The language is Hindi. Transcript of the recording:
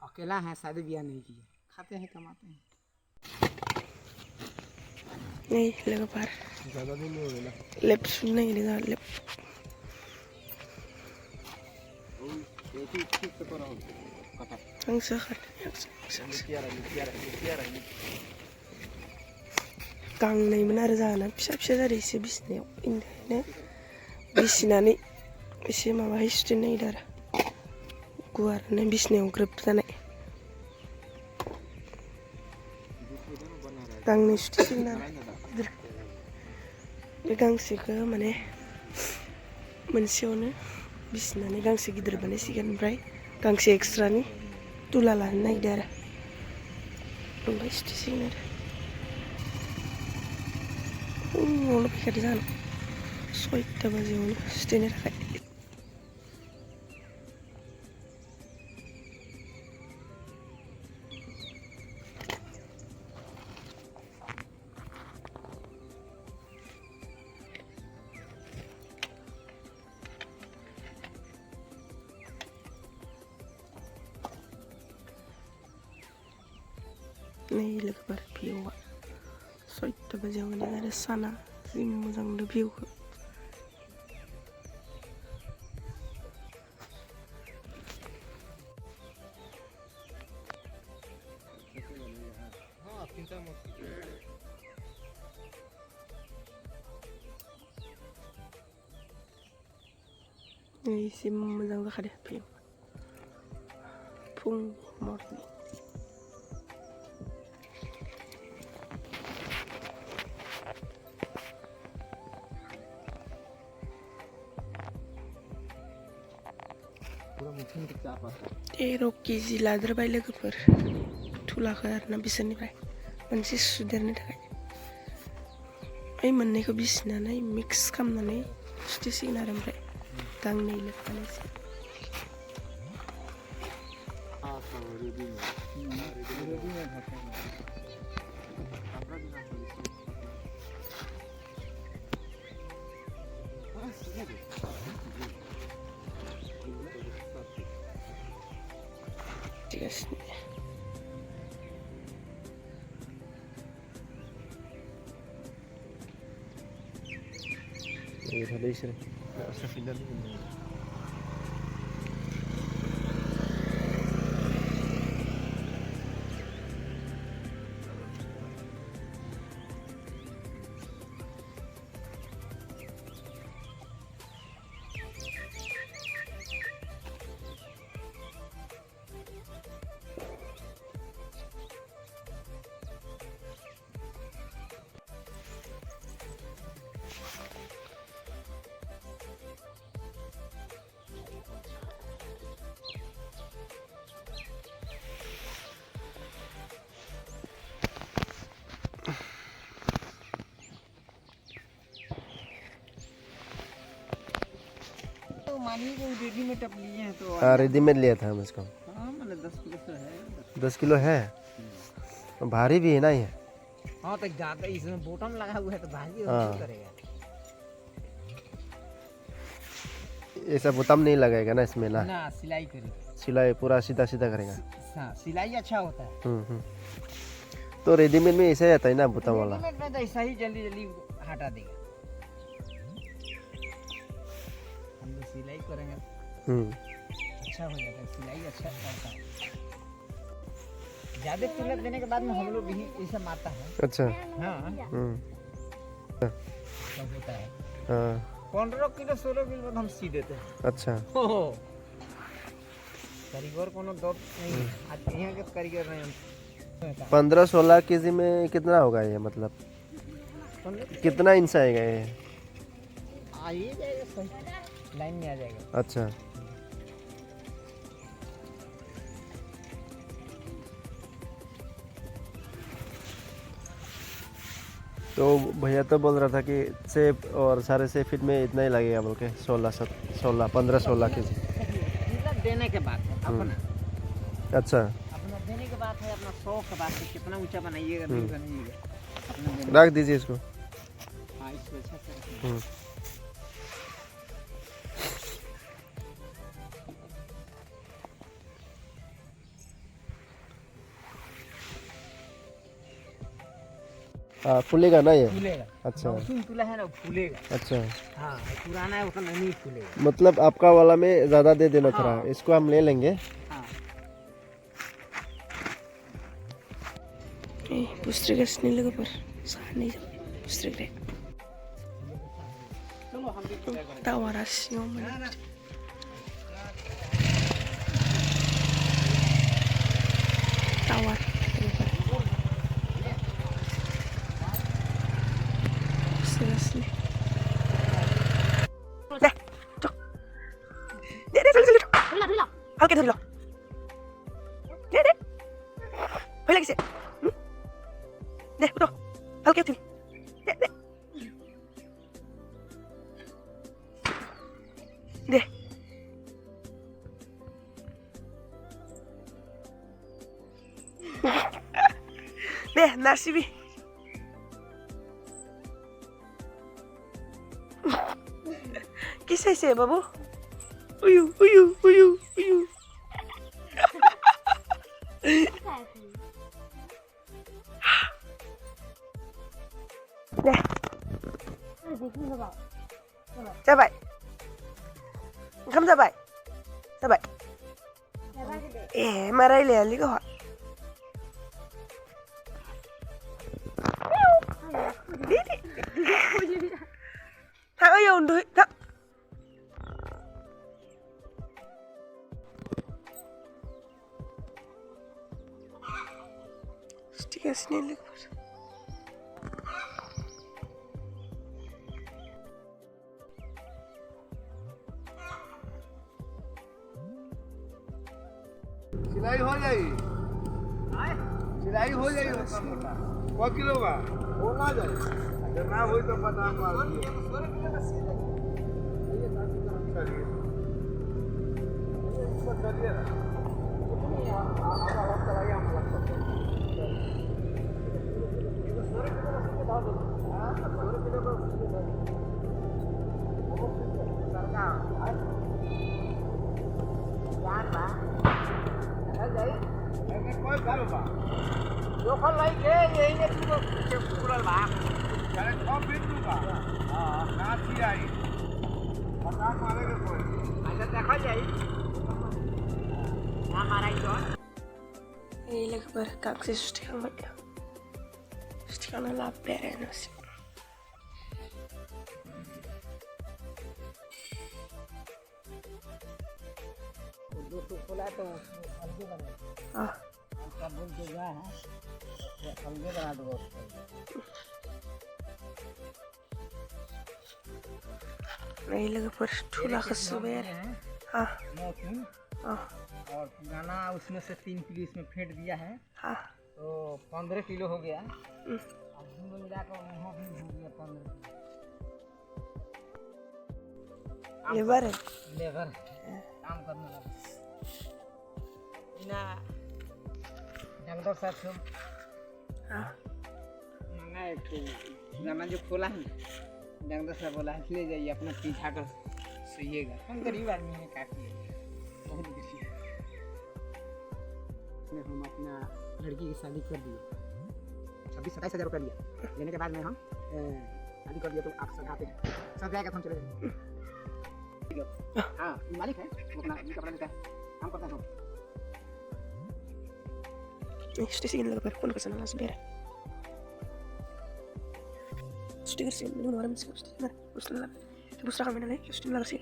अकेला है, शादी ब्याह नहीं किया, खाते हैं कमाते हैं। नहीं लगा पार ज़्यादा दिन नहीं हो गया। लेप नहीं लगा लेप angsa kan kang नै menar जाना फिसा जादों एसे बिसिनायाव इन्दिनो बिसिनानै एसे माबा हिस्ट्रि नायदों आरो गुवारनो बिसिनायाव ग्रोब जानाय गांनै सुथेसिगोन आरो बे गांसेखौ माने मोनसेयावनो बिसिनानै गांसे गिदिर बानायसिगोन ओमफ्राय गांसे एक्सट्रानि तुला लानो नागिरदों आरो ओमफ्राय सुथेसिगोन आरो फुङावनो फैखादों जानो 6टा बाजियावनो सुथेनो थाखाय नै लोगोफोर भिउआ 6टा बाजियाव मोनो आरो साना जि मोजां नुदों भिउखौ एसे मोजां जाखादों भिउ फुं मर्निं केजि लादेरबाय लोगोफोर थुलाखौ आरोना बिसोरनिफ्राय मोनसे सुदेरनो थाखाय ओइ मोननैखौ बिसिनानै मिक्स खालामनानै सुथेसिगोन आरो ओमफ्राय गांनै लेबनानैसो थिगासिनो tadi sih final मानिए वो रेडीमेड अब लिए हैं तो हाँ रेडीमेड लिया था हम इसको। हाँ मतलब 10 किलो तो है 10 किलो है भारी भी है ना ये। हाँ तो ज़्यादा इसमें बॉटम लगा हुआ है तो भारी हाँ। करेगा ऐसा बोताम नहीं लगाएगा ना इसमें ना सिलाई करेगा सिलाई पूरा सीधा सीधा करेगा। हाँ सिलाई अच्छा होता है तो रेडीमेड में ऐसा ही आता है ना बोताम वाला रेडीमेड में तो ऐसा ही जल्दी जल्दी हटा देगा हम लोग सिलाई करेंगे अच्छा हो जाता है सिलाई अच्छा करता है ज़्यादा तुलत देने के बाद में हम लोग भी ऐसा मारता है। अच्छा हाँ सब होता है हाँ 15 किलो 16 किलो हम सी देते हैं। अच्छा कारीगर को दौड़ नहीं आज यहाँ के कारीगर नहीं 15-16 केजी में कितना होगा ये मतलब कितना इंच आएगा ये आ ही जाएगा सही लाइन में आ जाएगा। अच्छा तो भैया तो बोल रहा था कि सेब और सारे से फिट में इतना ही लगेगा बोल के 15-16 केजी देने के बाद अपना अच्छा अपना देने के बाद है अपना शौक के बाद है कितना ऊंचा बनाइएगा नहीं बनाइएगा रख दीजिए इसको। हाँ इसको अच्छा से फूलेगा ना ये? फूलेगा। अच्छा मौसम तुला है ना, फूलेगा। अच्छा, हाँ, पुराना है उतना नहीं फूलेगा। मतलब आपका वाला में ज़्यादा दे देना हाँ। थोड़ा, इसको हम ले लेंगे। हाँ, Pustri guys, ini lagi per sana pustri deh. चलो हम भी पूजा करेंगे। Tawarasnya mana? Tawar. Pustri nih. Deh, cok. Deh, dulu. Hal kita dulu. Deh. Boleh lagi sih. Deh, betul. Hal kita sini. Deh. Deh. Deh, nasibi. Kisah sih, babu. Uyu. Deh. Sabai. Kamu sabai. Marah ile ali kok. Thằng ơi dồn đuổi thằng. Stiker sini lagi. सिलाई हो जाएगी, सिलाई हो जाएगी उतना मोटा। को किलो का हो ना जाए, अगर ना हो तो बता मार दियो। चलिए इसको चलिए ना, आप चलाइए, हम लग सकते हैं। ये 16 किलो का सीधे दाव दो। हाँ, 16 किलो का सीधे दाव दो। सरकार यार बा कोई घर बा जो फल लाई के यही ने तुमको पूरा बा अरे कब बेच दूंगा। हां ना थी आई पता मारेगा कोई अच्छा देखा जाई ना मारा ही तो Ini lagi per taksi stiker mana? Stikernya lapar ya nasi. दो तो खोला तो अलगे बना। Ah, आपका बोल जो गया है, तो अलगे बना दो उसको। ini lagi per chula kesuber. Ah, मौसम ah, और पुराना उसमें से 3 किलो इसमें फेंट दिया है, ah. तो 15 किलो हो गया। अब दोनों मिलाकर वहाँ भी हो गया 15 किलो। Lebar ya? लेबर काम करने लगा। ना डॉक्टर साहब से Ah, मंगा एक ठो पुराना जो खोला है, डॉक्टर साहब बोला है ले जाइए अपना पीछा कर सहिएगा। हम गरीब आदमी हैं, काफी है, बहुत गरीब है। हम अपना लड़की की शादी कर दिए, 26-27 हज़ार रुपया लिया। लेने के बाद में हम शादी कर दिया, तो आप सब आते हैं, सब जाएगा तो हम चले जाएंगे। हाँ, ये मालिक है, वो अपना ये कपड़ा देता है, काम करता है सब। ini stiker lagi per pun kesana langsung beres. Stiker sih, ini orang miskin stiker. Terus lah, terus lah kami nanya, stiker lagi sih.